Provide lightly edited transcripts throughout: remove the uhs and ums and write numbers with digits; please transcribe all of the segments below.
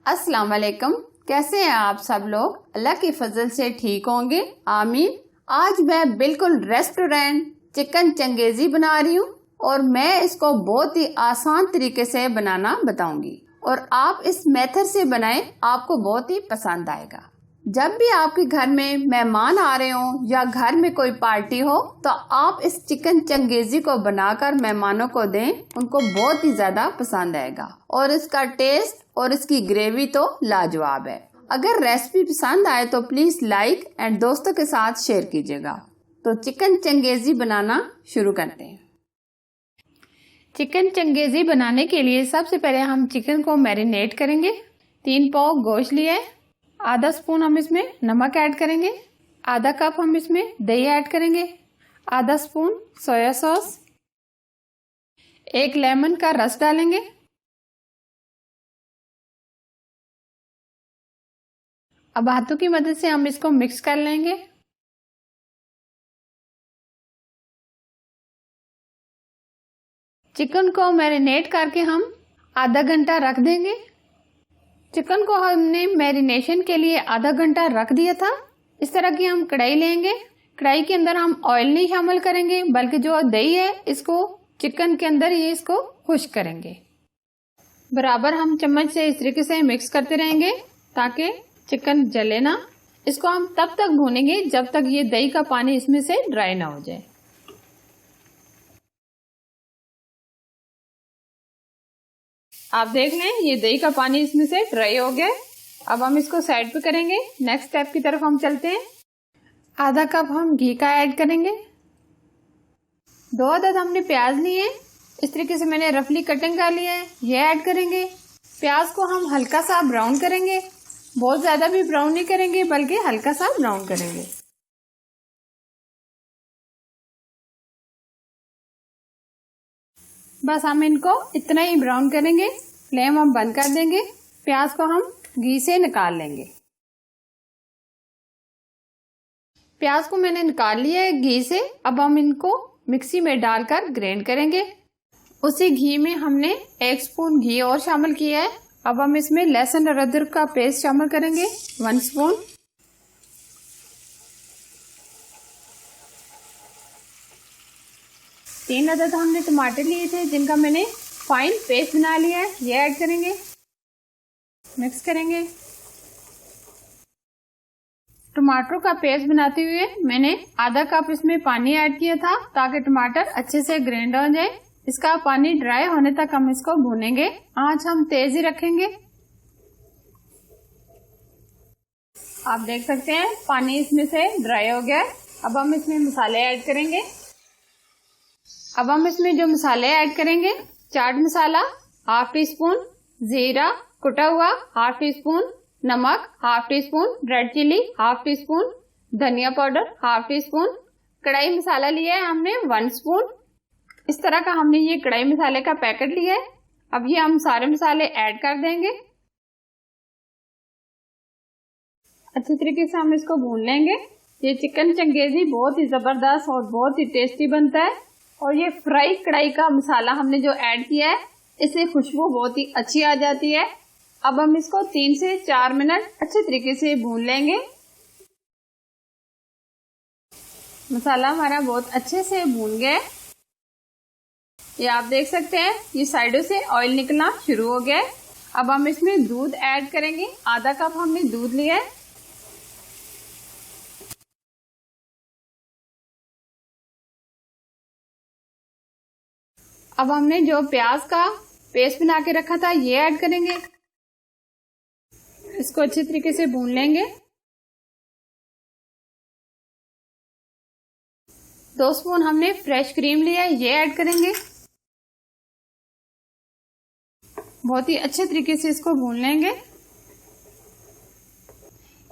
अस्सलाम वालेकुम। कैसे हैं आप सब लोग? अल्लाह की फजल से ठीक होंगे, आमीन। आज मैं बिल्कुल रेस्टोरेंट चिकन चंगेजी बना रही हूँ और मैं इसको बहुत ही आसान तरीके से बनाना बताऊंगी और आप इस मेथड से बनाएं, आपको बहुत ही पसंद आएगा। जब भी आपके घर में मेहमान आ रहे हो या घर में कोई पार्टी हो तो आप इस चिकन चंगेजी को बनाकर मेहमानों को दें, उनको बहुत ही ज्यादा पसंद आएगा और इसका टेस्ट और इसकी ग्रेवी तो लाजवाब है। अगर रेसिपी पसंद आए तो प्लीज लाइक एंड दोस्तों के साथ शेयर कीजिएगा। तो चिकन चंगेजी बनाना शुरू करते हैं। चिकन चंगेजी बनाने के लिए सबसे पहले हम चिकन को मैरिनेट करेंगे। 3 पाव गोश्त लिए, आधा स्पून हम इसमें नमक ऐड करेंगे, आधा कप हम इसमें दही ऐड करेंगे, आधा स्पून सोया सॉस, 1 लेमन का रस डालेंगे। अब हाथों की मदद से हम इसको मिक्स कर लेंगे। चिकन को मैरिनेट करके हम आधा घंटा रख देंगे। चिकन को हमने मैरिनेशन के लिए आधा घंटा रख दिया था। इस तरह की हम कढ़ाई लेंगे। कढ़ाई के अंदर हम ऑयल नहीं शामिल करेंगे, बल्कि जो दही है इसको चिकन के अंदर ये इसको खुश्क करेंगे। बराबर हम चम्मच से इस तरीके से मिक्स करते रहेंगे ताकि चिकन जले ना। इसको हम तब तक भूनेंगे जब तक ये दही का पानी इसमें से ड्राई ना हो जाए। आप देख लें ये दही का पानी इसमें से ड्राई हो गया। अब हम इसको साइड पे करेंगे। नेक्स्ट स्टेप की तरफ हम चलते हैं। आधा कप हम घी का ऐड करेंगे। 2 अदद हमने प्याज लिए, इस तरीके से मैंने रफली कटिंग कर लिया है, ये ऐड करेंगे। प्याज को हम हल्का सा ब्राउन करेंगे, बहुत ज्यादा भी ब्राउन नहीं करेंगे बल्कि हल्का सा ब्राउन करेंगे। बस हम इनको इतना ही ब्राउन करेंगे। फ्लेम हम बंद कर देंगे। प्याज को हम घी से निकाल लेंगे। प्याज को मैंने निकाल लिया है घी से। अब हम इनको मिक्सी में डालकर ग्राइंड करेंगे। उसी घी में हमने 1 स्पून घी और शामिल किया है। अब हम इसमें लहसुन और अदरक का पेस्ट शामिल करेंगे, 1 स्पून। तीन अदद हमने टमाटर लिए थे जिनका मैंने फाइन पेस्ट बना लिया है, ये ऐड करेंगे, मिक्स करेंगे। टमाटर का पेस्ट बनाते हुए मैंने आधा कप इसमें पानी ऐड किया था ताकि टमाटर अच्छे से ग्राइंड हो जाए। इसका पानी ड्राई होने तक हम इसको भूनेंगे। आंच हम तेज ही रखेंगे। आप देख सकते हैं पानी इसमें से ड्राई हो गया। अब हम इसमें मसाले ऐड करेंगे। अब हम इसमें जो मसाले ऐड करेंगे, चाट मसाला ½ टी स्पून, जीरा कुटा हुआ ½ टी स्पून, नमक ½ teaspoon, red chilli ½ teaspoon, धनिया powder ½ teaspoon, kadhai masala लिया है हमने 1 स्पून। इस तरह का हमने ये कढ़ाई मसाले का पैकेट लिया है। अब ये हम सारे मसाले ऐड कर देंगे। अच्छी तरीके से हम इसको भून लेंगे। ये चिकन चंगेजी बहुत ही जबरदस्त और बहुत ही टेस्टी बनता है और ये फ्राई कढ़ाई का मसाला हमने जो ऐड किया है इससे खुशबू बहुत ही अच्छी आ जाती है। अब हम इसको 3 से 4 मिनट अच्छे तरीके से भून लेंगे। मसाला हमारा बहुत अच्छे से भून गया है। ये आप देख सकते हैं ये साइडों से ऑयल निकलना शुरू हो गया है। अब हम इसमें दूध ऐड करेंगे। आधा कप हमने दूध लिया है। अब हमने जो प्याज का पेस्ट बना के रखा था ये ऐड करेंगे। इसको अच्छे तरीके से भून लेंगे। 2 स्पून हमने फ्रेश क्रीम लिया है, ये ऐड करेंगे। बहुत ही अच्छे तरीके से इसको भून लेंगे।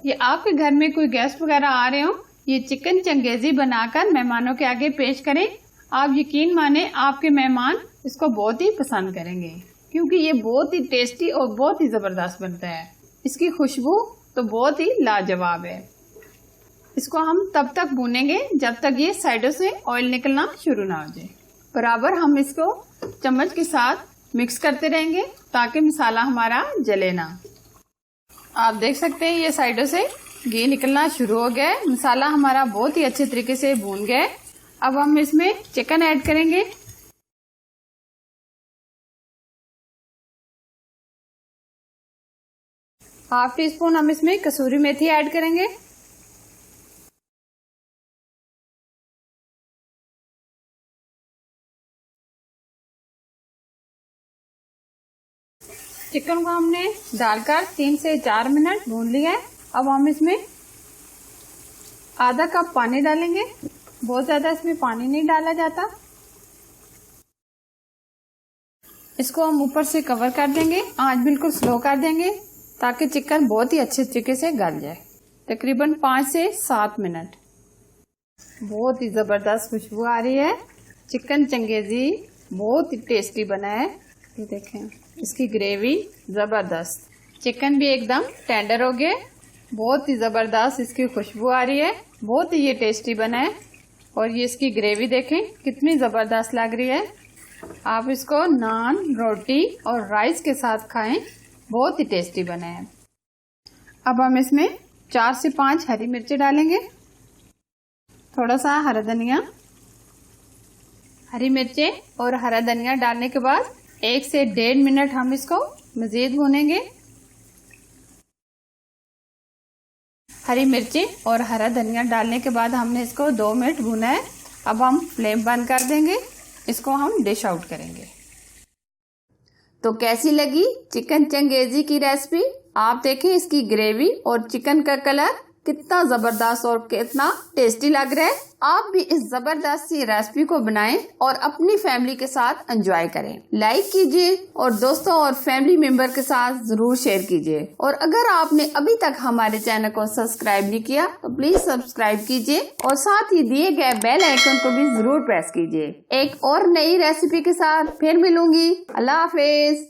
ये आपके घर में कोई गेस्ट वगैरह आ रहे हो, ये चिकन चंगेजी बनाकर मेहमानों के आगे पेश करें। आप यकीन माने आपके मेहमान इसको बहुत ही पसंद करेंगे क्योंकि ये बहुत ही टेस्टी और बहुत ही जबरदस्त बनता है। इसकी खुशबू तो बहुत ही लाजवाब है। इसको हम तब तक भूनेंगे जब तक ये साइडों से ऑयल निकलना शुरू ना हो जाए। बराबर हम इसको चम्मच के साथ मिक्स करते रहेंगे ताकि मसाला हमारा जले ना। आप देख सकते हैं ये साइडों से घी निकलना शुरू हो गया है। मसाला हमारा बहुत ही अच्छे तरीके से भून गया है। अब हम इसमें चिकन ऐड करेंगे। हाफ टी स्पून हम इसमें कसूरी मेथी ऐड करेंगे। चिकन को हमने डालकर 3 से 4 मिनट भून लिया है। अब हम इसमें आधा कप पानी डालेंगे। बहुत ज्यादा इसमें पानी नहीं डाला जाता। इसको हम ऊपर से कवर कर देंगे। आंच बिल्कुल स्लो कर देंगे ताकि चिकन बहुत ही अच्छे तरीके से गल जाए। तकरीबन 5 से 7 मिनट। बहुत ही जबरदस्त खुशबू आ रही है। चिकन चंगेजी बहुत ही टेस्टी बना है। ये देखें, इसकी ग्रेवी जबरदस्त, चिकन भी एकदम टेंडर हो गया। बहुत ही जबरदस्त इसकी खुशबू आ रही है। बहुत ही ये टेस्टी बना है। और ये इसकी ग्रेवी देखें कितनी जबरदस्त लग रही है। आप इसको नान, रोटी और राइस के साथ खाएं। बहुत ही टेस्टी बना है। अब हम इसमें 4 से 5 हरी मिर्ची डालेंगे। थोड़ा सा हरा धनिया। हरी मिर्चें और हरा धनिया डालने के बाद 1 से 1.5 मिनट हम इसको मजीद भूनेंगे। हरी मिर्ची और हरा धनिया डालने के बाद हमने इसको 2 मिनट भुना है। अब हम फ्लेम बंद कर देंगे। इसको हम डिश आउट करेंगे। तो कैसी लगी चिकन चंगेजी की रेसिपी? आप देखें इसकी ग्रेवी और चिकन का कलर कितना जबरदस्त और कितना टेस्टी लग रहा है। आप भी इस जबरदस्त सी रेसिपी को बनाएं और अपनी फैमिली के साथ एंजॉय करें। लाइक कीजिए और दोस्तों और फैमिली मेंबर के साथ जरूर शेयर कीजिए। और अगर आपने अभी तक हमारे चैनल को सब्सक्राइब नहीं किया तो प्लीज सब्सक्राइब कीजिए और साथ ही दिए गए बेल आइकन को भी जरूर प्रेस कीजिए। एक और नई रेसिपी के साथ फिर मिलूंगी। अल्लाह हाफिज।